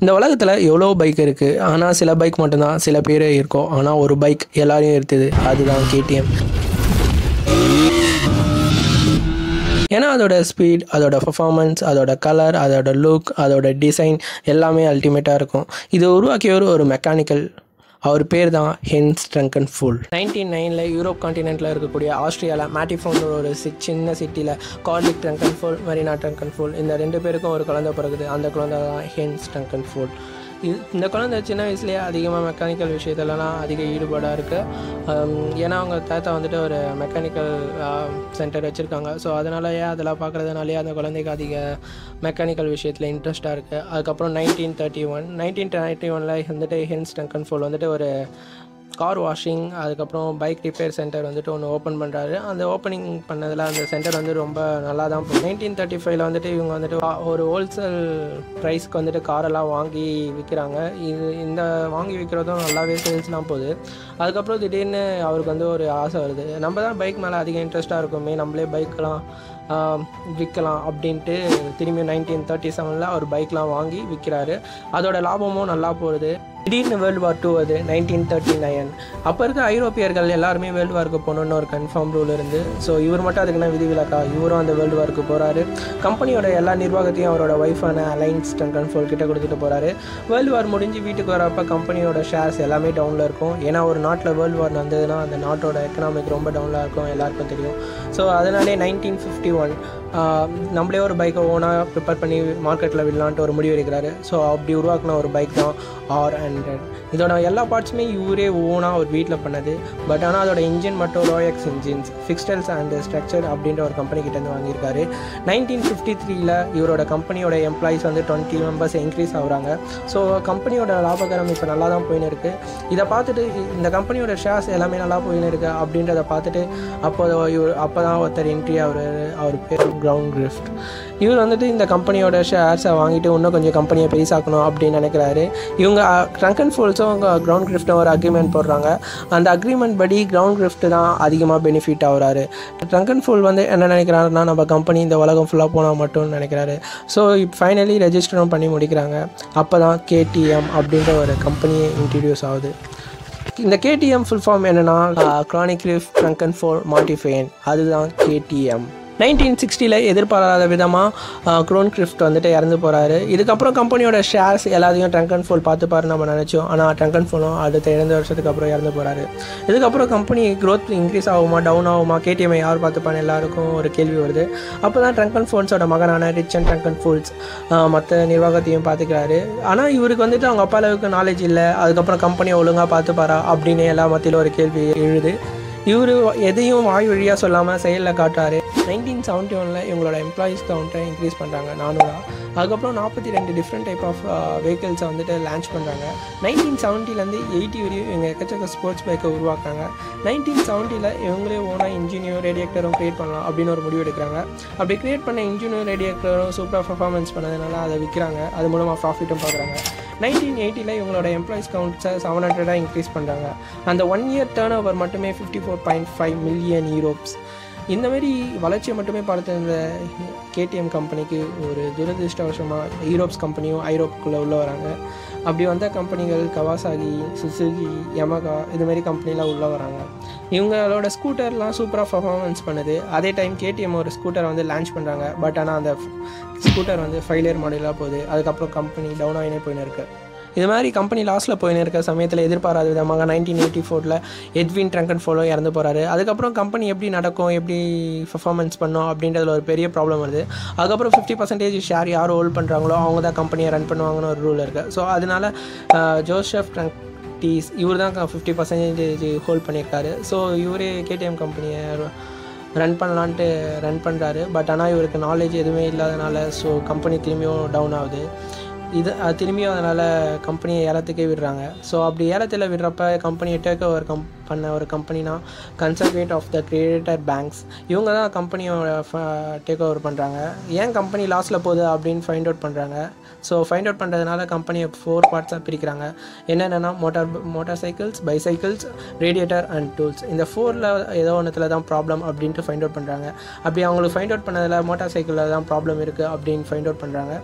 இந்த உலகத்தில் எவ்வளோ பைக் இருக்குது, ஆனால் சில பைக் மட்டும்தான் சில பேர் இருக்கும். ஆனால் ஒரு பைக் எல்லாரையும் இருக்குது, அதுதான் கேடிஎம். ஏன்னா அதோட ஸ்பீட், அதோட பர்ஃபார்மன்ஸ், அதோட கலர், அதோட லுக், அதோட டிசைன் எல்லாமே அல்டிமேட்டாக இருக்கும். இது உருவாக்கியவர் ஒரு மெக்கானிக்கல். அவர் பேர் தான் ஹென்ஸ் ட்ரங்கன்ஃபூல். 1909 யூரோப் கான்டினென்ட்டில் இருக்கக்கூடிய ஆஸ்திரியாவில் மேட்டிஃபோன் ஒரு சின்ன சிட்டியில் கார்லிக் ட்ரங்கன்ஃபூல், மெரினா ட்ரங்கன்ஃபூல் இந்த 2 பேருக்கும் ஒரு குழந்தை பிறகுது. அந்த குழந்தை தான் ஹென்ஸ் ட்ரங்கன்ஃபூல். இந்த குழந்தை சின்ன வயசுலேயே அதிகமாக மெக்கானிக்கல் விஷயத்துலலாம் அதிக ஈடுபாடாக இருக்குது. ஏன்னா அவங்க தாத்தா வந்துட்டு ஒரு மெக்கானிக்கல் சென்டர் வச்சுருக்காங்க. ஸோ அதனாலயே அதெல்லாம் பார்க்குறதுனாலே அந்த குழந்தைக்கு அதிக மெக்கானிக்கல் விஷயத்தில் இன்ட்ரெஸ்ட்டாக இருக்குது. அதுக்கப்புறம் 1931 வந்துட்டு ஹென்ஸ் ட்ரங்கன்ஃபூல் வந்துட்டு ஒரு கார் வாஷிங், அதுக்கப்புறம் பைக் ரிப்பேர் சென்டர் வந்துட்டு ஒன்று ஓப்பன் பண்ணுறாரு. அந்த ஓப்பனிங் பண்ணதில் அந்த சென்டர் வந்து ரொம்ப நல்லா தான் போகும். 1935 வந்துட்டு இவங்க வந்துட்டு ஒரு ஹோல்சேல் ப்ரைஸ்க்கு வந்துட்டு காரெல்லாம் வாங்கி விற்கிறாங்க. இந்த வாங்கி விற்கிறதும் நல்லாவே சேல்ஸ்லாம் போகுது. அதுக்கப்புறம் திடீர்னு அவருக்கு வந்து ஒரு ஆசை வருது, நம்ம தான் பைக் மேலே அதிக இன்ட்ரெஸ்ட்டாக இருக்குமே, நம்மளே பைக்கெலாம் விற்கலாம் அப்படின்ட்டு திரும்பி 1937 அவர் பைக்லாம் வாங்கி விற்கிறாரு. அதோட லாபமும் நல்லா போகுது. திடீர்னு வேர்ல்டு வார் 2 அது 1939. அப்போ இருக்க ஐரோப்பியர்கள் எல்லாருமே வேர்ல்டு வாருக்கு போகணுன்னு ஒரு கன்ஃபார்ம் ரூல் இருந்து. ஸோ இவர் மட்டும் அதுக்குன்னா விதிவிலக்கா, இவரும் அந்த வேர்ல்டு வாருக்கு போகிறாரு. கம்பெனியோட எல்லா நிர்வாகத்தையும் அவரோட ஒய்ஃபான அலைன்ஸ் ட்ரங்கன்ஃபூல் கிட்ட கொடுத்துட்டு போகிறாரு. வேர்ல்டு வார் முடிஞ்சு வீட்டுக்கு வரப்போ கம்பெனியோட ஷேர்ஸ் எல்லாமே டவுனில் இருக்கும். ஏன்னா ஒரு நாட்டில் வேர்ல்டு வார் வந்ததுன்னா அந்த நாட்டோட எக்கனாமிக் ரொம்ப டவுனில் இருக்கும், எல்லாருக்கும் தெரியும். ஸோ அதனாலே 1951 நம்மளே ஒரு பைக்கை ஓனாக ப்ரிப்பேர் பண்ணி மார்க்கெட்டில் விடலான்ட்டு ஒரு முடிவு எடுக்கிறாரு. ஸோ அப்படி உருவாக்கின ஒரு பைக் தான் R100. இதோட எல்லா பார்ட்ஸுமே இவரே ஓனாக ஒரு வீட்டில் பண்ணது. பட் ஆனால் அதோட இன்ஜின் மட்டும் ரோயக்ஸ் இன்ஜின்ஸ் ஃபிக்ஸ்டல்ஸ் அண்ட் ஸ்ட்ரக்சர் அப்படின்ற ஒரு கம்பெனிக்கிட்டேருந்து வாங்கியிருக்காரு. 1953 இவரோட கம்பெனியோட எம்ப்ளாயிஸ் வந்து 20 மெம்பர்ஸ் இன்க்ரீஸ் ஆகுறாங்க. ஸோ கம்பெனியோட லாபகரம் இப்போ நல்லா தான் போயின்னு இருக்குது. இதை பார்த்துட்டு இந்த கம்பெனியோட ஷேர்ஸ் எல்லாமே நல்லா போயின்னு இருக்குது அப்படின்றத பார்த்துட்டு அப்போ தான் ஒருத்தர் என்ட்ரி அவர் பேர் கிரவுண்ட் கிரிஃப்ட். இவர் வந்துட்டு இந்த கம்பெனியோட ஷேர்ஸை வாங்கிட்டு இன்னும் கொஞ்சம் கம்பெனியை பெருசாக்கணும் அப்படின்னு நினைக்கிறாரு. இவங்க ட்ரங்கன்ஃபூல்ஸும் கிரவுண்ட் கிரிஃப்ட்டும் ஒரு அக்ரிமெண்ட் போடுறாங்க. அந்த அக்ரிமெண்ட் படி கிரவுண்ட் கிரிஃப்ட் தான் அதிகமாக பெனிஃபிட் ஆகுறாரு. ட்ரங்கன்ஃபூல் வந்து என்ன நினைக்கிறாருன்னா, நம்ம கம்பெனி இந்த உலகம் ஃபுல்லாக போனால் மட்டும் நினைக்கிறாரு. ஸோ இப்போ ஃபைனலி ரெஜிஸ்டரும் பண்ணி முடிக்கிறாங்க. அப்போ தான் KTM அப்படின்ற ஒரு கம்பெனியை இன்ட்ரடியூஸ் ஆகுது. இந்த KTM ஃபுல் ஃபார்ம் என்னென்னா க்ரானிக்லிஃப் ட்ரங்கன்ஃபூல் மாடிஃபைன், அதுதான் KTM. 1960 எதிர்பாராத விதமாக க்ரோன் கிரிஃப்ட் வந்துட்டு இறந்து போகிறாரு. இதுக்கப்புறம் கம்பெனியோட ஷேர்ஸ் எல்லாத்தையும் ட்ரங்கன்ஃபூல் பார்த்துப்பாரு நம்ம நினச்சோம். ஆனால் ட்ரங்கன்ஃபூலும் அடுத்த 2 வருஷத்துக்கு அப்புறம் இறந்து போகிறாரு. இதுக்கப்புறம் கம்பெனி க்ரோத் இன்க்ரீஸ் ஆகுமா டவுன் ஆகுமா, KTM யார் பார்த்துப்பான்னு எல்லாருக்கும் ஒரு கேள்வி வருது. அப்போ தான் ட்ரங்கன்ஃபூல்ஸோட மகனான ரிச்சர்ட் ட்ரங்கன்ஃபூல்ஸ் மற்ற நிர்வாகத்தையும் பார்த்துக்கிறாரு. ஆனால் இவருக்கு வந்துட்டு அவங்க அப்பா அளவுக்கு நாலேஜ் இல்லை, அதுக்கப்புறம் கம்பெனியை ஒழுங்காக பார்த்துப்பாரா அப்படின்னு எல்லா மத்தியிலும் ஒரு கேள்வி எழுது. இவர் எதையும் வாய் வழியாக சொல்லாமல் செயலில் காட்டுறாரு. 1971 இவங்களோட எம்ப்ளாயீஸ் கவுண்ட்டை இன்க்ரீஸ் பண்ணுறாங்க 400. அதுக்கப்புறம் 42 டிஃப்ரெண்ட் டைப் ஆஃப் வெஹிக்கிள்ஸை வந்துட்டு லான்ச் பண்ணுறாங்க. 1970 80 வரையும் இவங்க எக்கச்சக்க ஸ்போர்ட்ஸ் பைக்கை உருவாக்குறாங்க. 1970 இவங்களே ஓனாக இன்ஜினியும் ரேடியேட்டரும் க்ரியேட் பண்ணலாம் அப்படின்னு ஒரு முடிவு எடுக்கிறாங்க. அப்படி க்ரியேட் பண்ண இன்ஜினியும் ரேடியேட்டரும் சூப்பராக பர்ஃபார்மன்ஸ் பண்ணதுனால அதை விற்கிறாங்க. அது மூலமாக ப்ராஃபிட்டும் பார்க்குறாங்க. 1980 இவங்களோட எம்ப்ளாயிஸ் கவுண்ட்ஸை 700 இன்க்ரீஸ் பண்ணுறாங்க. அந்த 1 இயர் டர்ன் ஓவர் மட்டுமே 54.5 மில்லியன் யூரோப்ஸ். இந்தமாரி வளர்ச்சியை மட்டுமே பார்த்த இந்த KTM கம்பெனிக்கு ஒரு துரதிருஷ்டவசமாக யூரோப்ஸ் கம்பெனியும் ஐரோப்புக்குள்ளே உள்ளே வராங்க. அப்படி வந்த கம்பெனிகள் கவாசாகி, சுசுகி, யமகா இதுமாரி கம்பெனிலாம் உள்ளே வராங்க. இவங்களோட ஸ்கூட்டர்லாம் சூப்பராக பர்ஃபார்மன்ஸ் பண்ணுது. அதே டைம் KTM ஒரு ஸ்கூட்டரை வந்து லான்ச் பண்ணுறாங்க. பட் ஆனால் அந்த ஸ்கூட்டர் வந்து ஃபெயிலியர் மாடலாக போகுது. அதுக்கப்புறம் கம்பெனி டவுன் ஆகினே போயின்னு இருக்கு. இது மாதிரி கம்பெனி லாஸில் போயின்னு இருக்க சமயத்தில் எதிர்பாராத விதமாக 1984 எட்வின் ட்ரங்கன்ஃபூலும் இறந்து போகிறாரு. அதுக்கப்புறம் கம்பெனி எப்படி நடக்கும், எப்படி பர்ஃபார்மன்ஸ் பண்ணோம் அப்படின்றதுல ஒரு பெரிய ப்ராப்ளம் வருது. அதுக்கப்புறம் 50% ஷேர் யார் ஹோல்ட் பண்ணுறாங்களோ அவங்க தான் கம்பெனியை ரன் பண்ணுவாங்கன்னு ஒரு ரூல் இருக்குது. ஸோ அதனால் ஜோசப் ட்ரங்கீஸ் இவர் தான் 50% ஹோல்ட் பண்ணியிருக்காரு. ஸோ இவரே KTM கம்பெனியை ரன் பண்ணலான்ட்டு ரன் பண்ணுறாரு. பட் ஆனால் இவருக்கு நாலேஜ் எதுவுமே இல்லாதனால ஸோ கம்பெனி திரும்பியும் டவுன் ஆகுது. திரும்பியும் அதனால் கம்பெனியை ஏலத்துக்கே விடுறாங்க. ஸோ அப்படி ஏலத்தில் விடுறப்ப கம்பெனியை டேக் ஓவர் பண்ண ஒரு கம்பெனினா கன்சர்வேட் ஆஃப் த கிரியேட்டர் பேங்க்ஸ். இவங்க தான் கம்பெனியோட டேக் ஓவர் பண்ணுறாங்க. ஏன் கம்பெனி லாஸில் போகுது அப்படின்னு ஃபைண்ட் அவுட் பண்ணுறாங்க. ஸோ ஃபைண்ட் அவுட் பண்ணுறதுனால கம்பெனியை 4 பார்ட்ஸாக பிரிக்கிறாங்க. என்னென்னா motor cycles, bicycles, radiator and tools. இந்த 4ல் ஏதோ ஒன்றுத்தில் தான் ப்ராப்ளம் அப்படின்ட்டு ஃபைண்ட் அவுட் பண்ணுறாங்க. அப்படி அவங்களுக்கு ஃபைண்ட் அவுட் பண்ணதில் மோட்டார் சைக்கிளில் தான் ப்ராப்ளம் இருக்குது அப்படின்னு ஃபைண்ட் அவுட் பண்ணுறாங்க.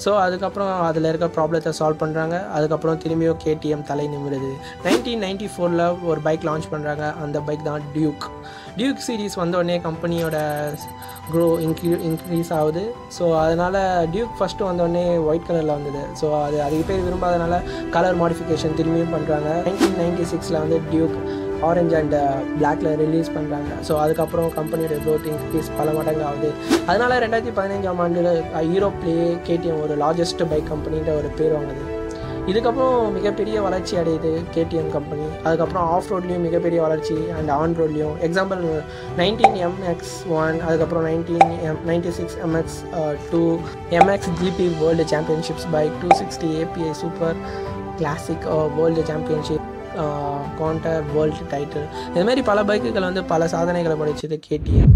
ஸோ அதுக்கப்புறம் அதில் இருக்க ப்ராப்ளத்தை சால்வ் பண்ணுறாங்க. அதுக்கப்புறம் திரும்பியும் KTM தலை நிமிருது. 1994 ஒரு பைக் லான்ச் பண்ணுறாங்க. அந்த பைக் தான் டியூக் சீரீஸ் வந்தோடனே கம்பெனியோட இன்க்ரீஸ் ஆகுது. ஸோ அதனால் டியூக் ஃபஸ்ட்டு வந்தோடனே ஒயிட் கலரில் வந்தது. ஸோ அதுக்கு பேர் விரும்பாதனால கலர் மாடிஃபிகேஷன் திரும்பியும் பண்ணுறாங்க. 1996 வந்து டியூக் ஆரஞ்ச் அண்ட் பிளாக்ல ரிலீஸ் பண்ணுறாங்க. ஸோ அதுக்கப்புறம் கம்பெனியோட க்ரோத் இன்க்ரீஸ் பல மடங்கு ஆகுது. அதனால் 2015ஆம் ஆண்டில் யூரோப்லேயே KTM ஒரு லார்ஜஸ்ட் பைக் கம்பெனின்ற ஒரு பேர் வாங்குது. இதுக்கப்புறம் மிகப்பெரிய வளர்ச்சி அடையுது KTM கம்பெனி. அதுக்கப்புறம் ஆஃப் ரோட்லேயும் மிகப்பெரிய வளர்ச்சி அண்ட் ஆன் ரோட்லேயும். எக்ஸாம்பிள் 19 MX1, அதுக்கப்புறம் 96 MX2, MX GP world championships bike, 260 API super classic world championship, contour world title. இதுமாரி பல பைக்குகள் வந்து பல சாதனைகளை படைச்சது KTM.